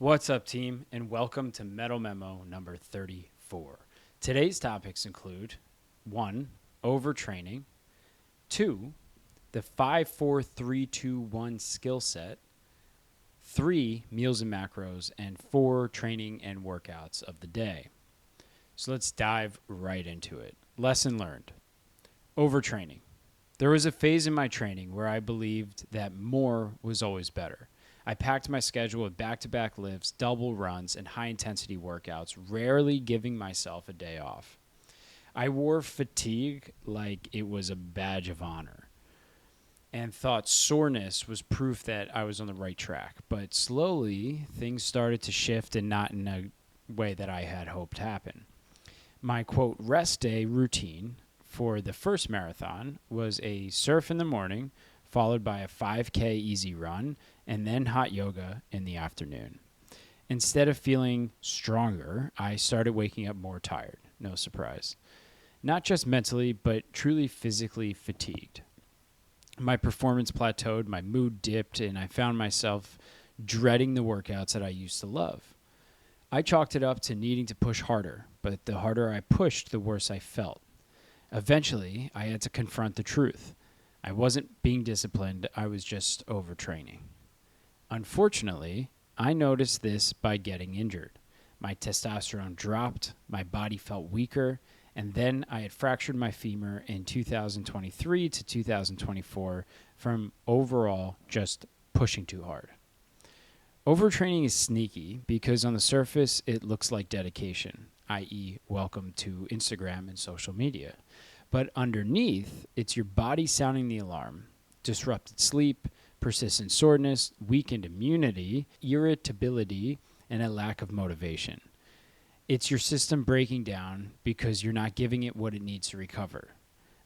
What's up, team, and welcome to Mettle Memo number 34. Today's topics include 1. Overtraining, 2. The 5-4-3-2-1 skill set, 3. Meals and macros, and 4. Training and workouts of the day. So let's dive right into it. Lesson learned. Overtraining. There was a phase in my training where I believed that more was always better. I packed my schedule with back-to-back lifts, double runs, and high-intensity workouts, rarely giving myself a day off. I wore fatigue like it was a badge of honor and thought soreness was proof that I was on the right track. But slowly, things started to shift and not in a way that I had hoped happen. My, quote, rest day routine for the first marathon was a surf in the morning, followed by a 5K easy run, and then hot yoga in the afternoon. Instead of feeling stronger, I started waking up more tired. No surprise. Not just mentally, but truly physically fatigued. My performance plateaued, my mood dipped, and I found myself dreading the workouts that I used to love. I chalked it up to needing to push harder, but the harder I pushed, the worse I felt. Eventually, I had to confront the truth. I wasn't being disciplined, I was just overtraining. Unfortunately, I noticed this by getting injured. My testosterone dropped, my body felt weaker, and then I had fractured my femur in 2023 to 2024 from overall just pushing too hard. Overtraining is sneaky because on the surface it looks like dedication, i.e., welcome to Instagram and social media. But underneath, it's your body sounding the alarm. Disrupted sleep, persistent soreness, weakened immunity, irritability, and a lack of motivation. It's your system breaking down because you're not giving it what it needs to recover.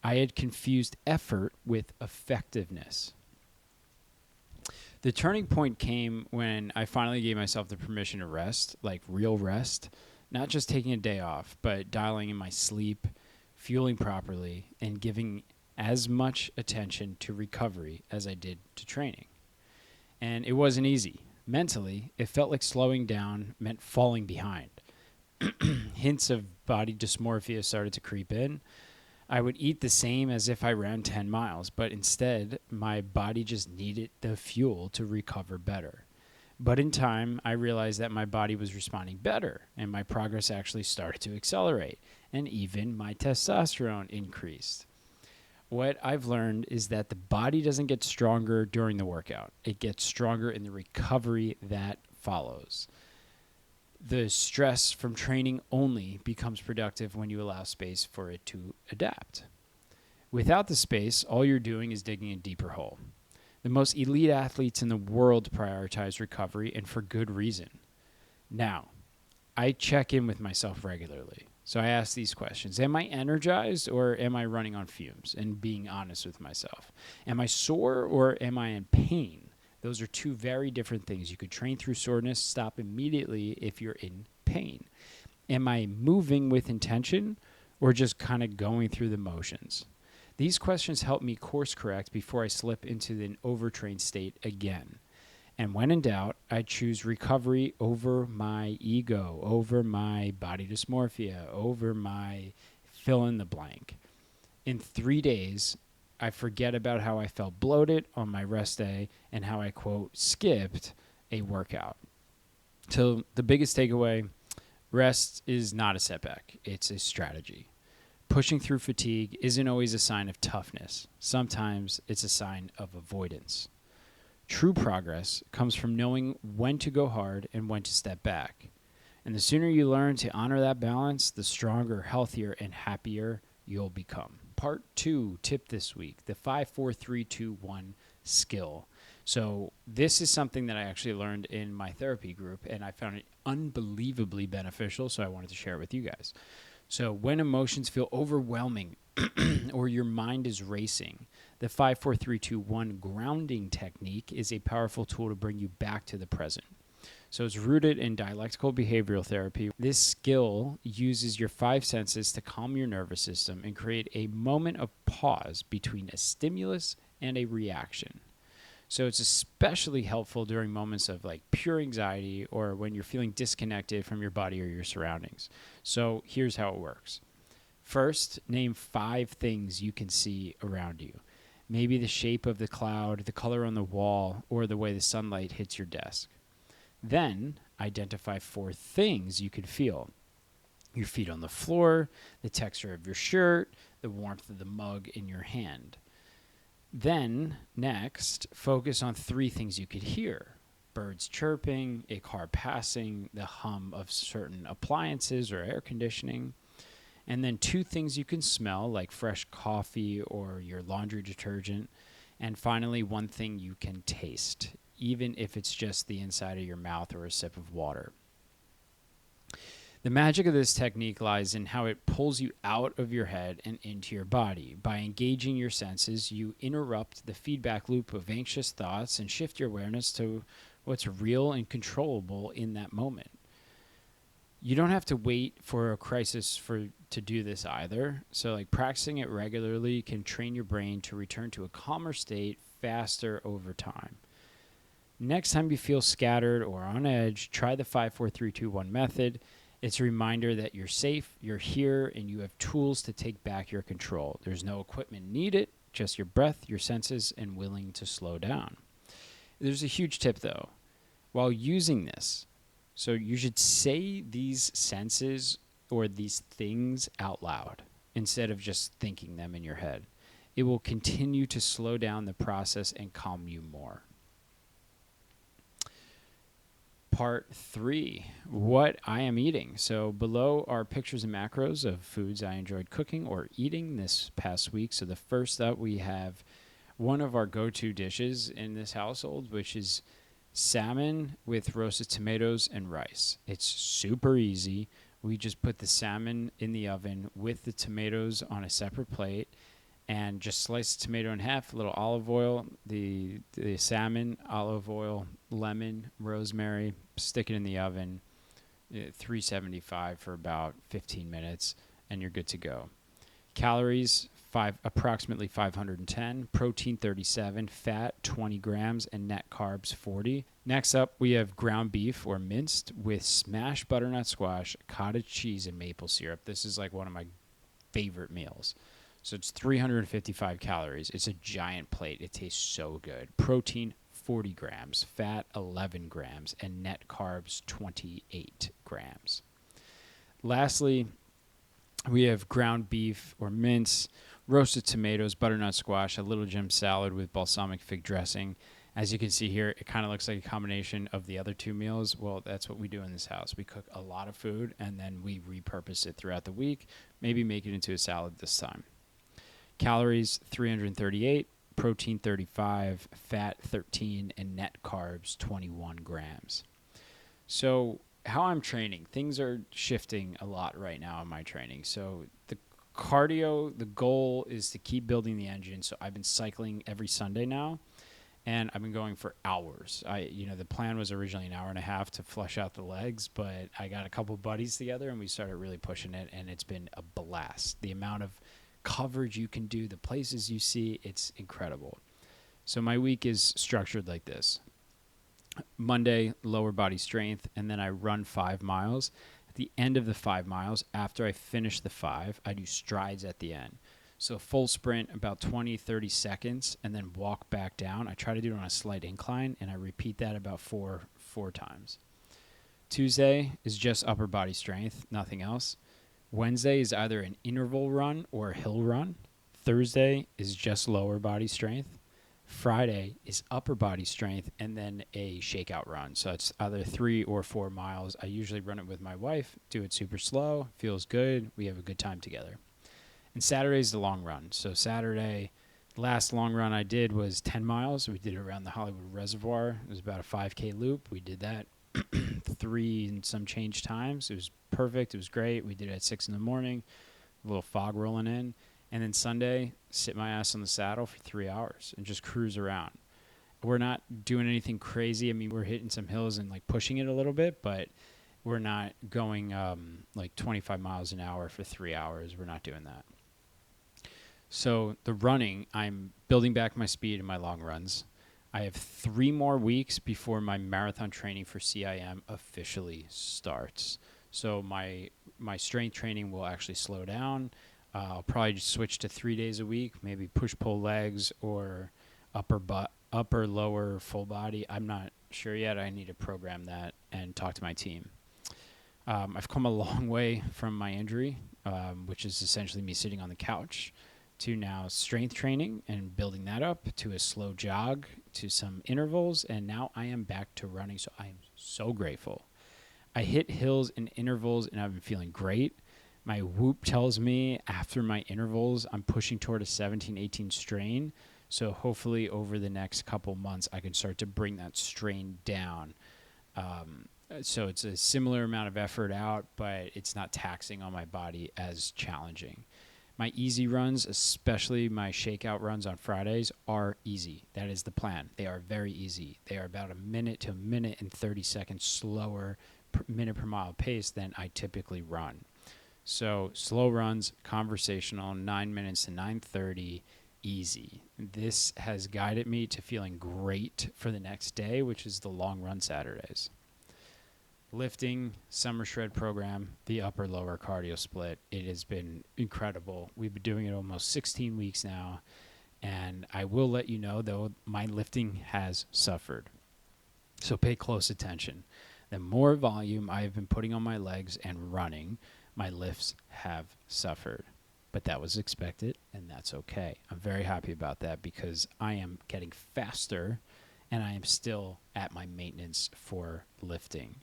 I had confused effort with effectiveness. The turning point came when I finally gave myself the permission to rest, like real rest, not just taking a day off, but dialing in my sleep, fueling properly, and giving as much attention to recovery as I did to training. And it wasn't easy. Mentally, it felt like slowing down meant falling behind. Hints of body dysmorphia started to creep in. I would eat the same as if I ran 10 miles, but instead, my body just needed the fuel to recover better. But in time, I realized that my body was responding better, and my progress actually started to accelerate, and even my testosterone increased. What I've learned is that the body doesn't get stronger during the workout. It gets stronger in the recovery that follows. The stress from training only becomes productive when you allow space for it to adapt. Without the space, all you're doing is digging a deeper hole. The most elite athletes in the world prioritize recovery, and for good reason. Now, I check in with myself regularly. So I ask these questions. Am I energized or am I running on fumes? And being honest with myself. Am I sore or am I in pain? Those are two very different things. You could train through soreness, stop immediately if you're in pain. Am I moving with intention or just kind of going through the motions? These questions help me course correct before I slip into an overtrained state again. And when in doubt, I choose recovery over my ego, over my body dysmorphia, over my fill in the blank. In 3 days, I forget about how I felt bloated on my rest day and how I, quote, skipped a workout. So the biggest takeaway, rest is not a setback. It's a strategy. Pushing through fatigue isn't always a sign of toughness. Sometimes it's a sign of avoidance. True progress comes from knowing when to go hard and when to step back. And the sooner you learn to honor that balance, the stronger, healthier, and happier you'll become. Part 2 tip this week, the 5-4-3-2-1 skill. So this is something that I actually learned in my therapy group, and I found it unbelievably beneficial, so I wanted to share it with you guys. So when emotions feel overwhelming or your mind is racing, the 5-4-3-2-1 grounding technique is a powerful tool to bring you back to the present. So it's rooted in dialectical behavioral therapy. This skill uses your 5 senses to calm your nervous system and create a moment of pause between a stimulus and a reaction. So it's especially helpful during moments of like pure anxiety or when you're feeling disconnected from your body or your surroundings. So here's how it works. First, name 5 things you can see around you. Maybe the shape of the cloud, the color on the wall, or the way the sunlight hits your desk. Then, identify 4 things you can feel. Your feet on the floor, the texture of your shirt, the warmth of the mug in your hand. Then, next, focus on 3 things you could hear. Birds chirping, a car passing, the hum of certain appliances or air conditioning. And then 2 things you can smell, like fresh coffee or your laundry detergent. And finally, 1 thing you can taste, even if it's just the inside of your mouth or a sip of water. The magic of this technique lies in how it pulls you out of your head and into your body. By engaging your senses, you interrupt the feedback loop of anxious thoughts and shift your awareness to what's real and controllable in that moment. You don't have to wait for a crisis to do this either. So like practicing it regularly can train your brain to return to a calmer state faster over time. Next time you feel scattered or on edge, try the 5, 4, 3, 2, 1 method. It's a reminder that you're safe, you're here, and you have tools to take back your control. There's no equipment needed, just your breath, your senses, and willing to slow down. There's a huge tip, though. While using this, so you should say these senses or these things out loud instead of just thinking them in your head. It will continue to slow down the process and calm you more. Part 3, what I am eating. So below are pictures and macros of foods I enjoyed cooking or eating this past week. So the first up, we have one of our go-to dishes in this household, which is salmon with roasted tomatoes and rice. It's super easy. We just put the salmon in the oven with the tomatoes on a separate plate and just slice the tomato in half, a little olive oil, the salmon, olive oil, lemon, rosemary, stick it in the oven, 375 for about 15 minutes, and you're good to go. Calories, approximately 510, protein 37, fat 20 grams, and net carbs 40. Next up, we have ground beef or minced with smashed butternut squash, cottage cheese, and maple syrup. This is like one of my favorite meals. So it's 355 calories. It's a giant plate. It tastes so good. Protein 40 grams, fat 11 grams, and net carbs 28 grams. Lastly, we have ground beef or mince, roasted tomatoes, butternut squash, a Little Jim salad with balsamic fig dressing. As you can see here, it kind of looks like a combination of the other 2 meals. Well, that's what we do in this house. We cook a lot of food, and then we repurpose it throughout the week, maybe make it into a salad this time. Calories, 338, protein 35, fat 13, and net carbs 21 grams. So how I'm training, things are shifting a lot right now in my training. So the cardio, the goal is to keep building the engine. So I've been cycling every Sunday now, and I've been going for hours. The plan was originally an hour and a half to flush out the legs, but I got a couple buddies together and we started really pushing it, and it's been a blast. The amount of coverage you can do, the places you see, it's incredible. So my week is structured like this. Monday, lower body strength, and then I run 5 miles. At the end of the 5 miles, after I finish the 5, I do strides at the end. So full sprint, about 20, 30 seconds, and then walk back down. I try to do it on a slight incline, and I repeat that about four times. Tuesday is just upper body strength, nothing else. Wednesday is either an interval run or a hill run. Thursday is just lower body strength. Friday is upper body strength and then a shakeout run. So it's either 3 or 4 miles. I usually run it with my wife, do it super slow, feels good. We have a good time together. And Saturday is the long run. So Saturday, last long run I did was 10 miles. We did it around the Hollywood Reservoir. It was about a 5K loop. We did that 3 and some change times. It was perfect. It was great. We did it at 6 in the morning, a little fog rolling in. And then Sunday, sit my ass on the saddle for 3 hours and just cruise around. We're not doing anything crazy. I mean, we're hitting some hills and like pushing it a little bit, but we're not going like 25 miles an hour for 3 hours. We're not doing that. So the running, I'm building back my speed in my long runs. I have 3 more weeks before my marathon training for CIM officially starts. So my strength training will actually slow down. I'll probably just switch to 3 days a week, maybe push-pull legs or upper lower full body. I'm not sure yet. I need to program that and talk to my team. I've come a long way from my injury, which is essentially me sitting on the couch, to now strength training and building that up to a slow jog, to some intervals, and now I am back to running. So I am so grateful. I hit hills and intervals, and I've been feeling great. My Whoop tells me after my intervals, I'm pushing toward a 17, 18 strain. So hopefully over the next couple months, I can start to bring that strain down. So it's a similar amount of effort out, but it's not taxing on my body as challenging. My easy runs, especially my shakeout runs on Fridays, are easy. That is the plan. They are very easy. They are about a minute to a minute and 30 seconds slower minute per mile pace than I typically run. So slow runs, conversational, 9 minutes to 9:30, easy. This has guided me to feeling great for the next day, which is the long run Saturdays. Lifting, summer shred program, the upper lower cardio split. It has been incredible. We've been doing it almost 16 weeks now. And I will let you know, though, my lifting has suffered. So pay close attention. The more volume I have been putting on my legs and running, my lifts have suffered. But that was expected, and that's okay. I'm very happy about that because I am getting faster, and I am still at my maintenance for lifting.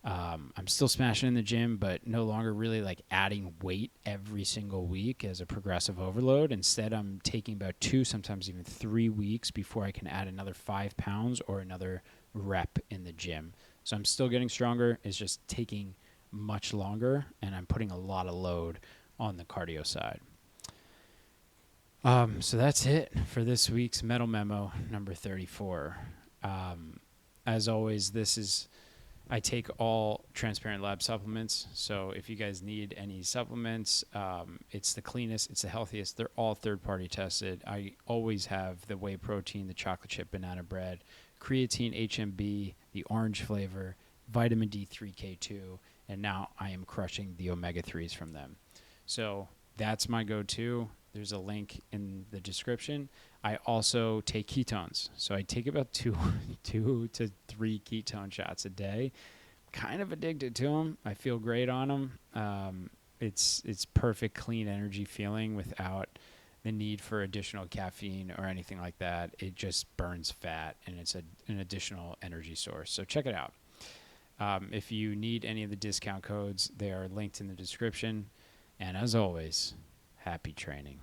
I'm still smashing in the gym, but no longer really like adding weight every single week as a progressive overload. Instead, I'm taking about 2, sometimes even 3 weeks before I can add another 5 pounds or another rep in the gym. So I'm still getting stronger. It's just taking much longer, and I'm putting a lot of load on the cardio side. So that's it for this week's Mettle Memo number 34. As always, I take all Transparent Lab supplements. So if you guys need any supplements, it's the cleanest, it's the healthiest. They're all third-party tested. I always have the whey protein, the chocolate chip banana bread, creatine, HMB, the orange flavor, vitamin D3, K2, and now I am crushing the omega-3s from them. So that's my go-to. There's a link in the description. I also take ketones. So I take about 2 to 3 ketone shots a day. Kind of addicted to them. I feel great on them. It's perfect, clean energy feeling without the need for additional caffeine or anything like that. It just burns fat, and it's an additional energy source. So check it out. If you need any of the discount codes, they are linked in the description. And as always, happy training.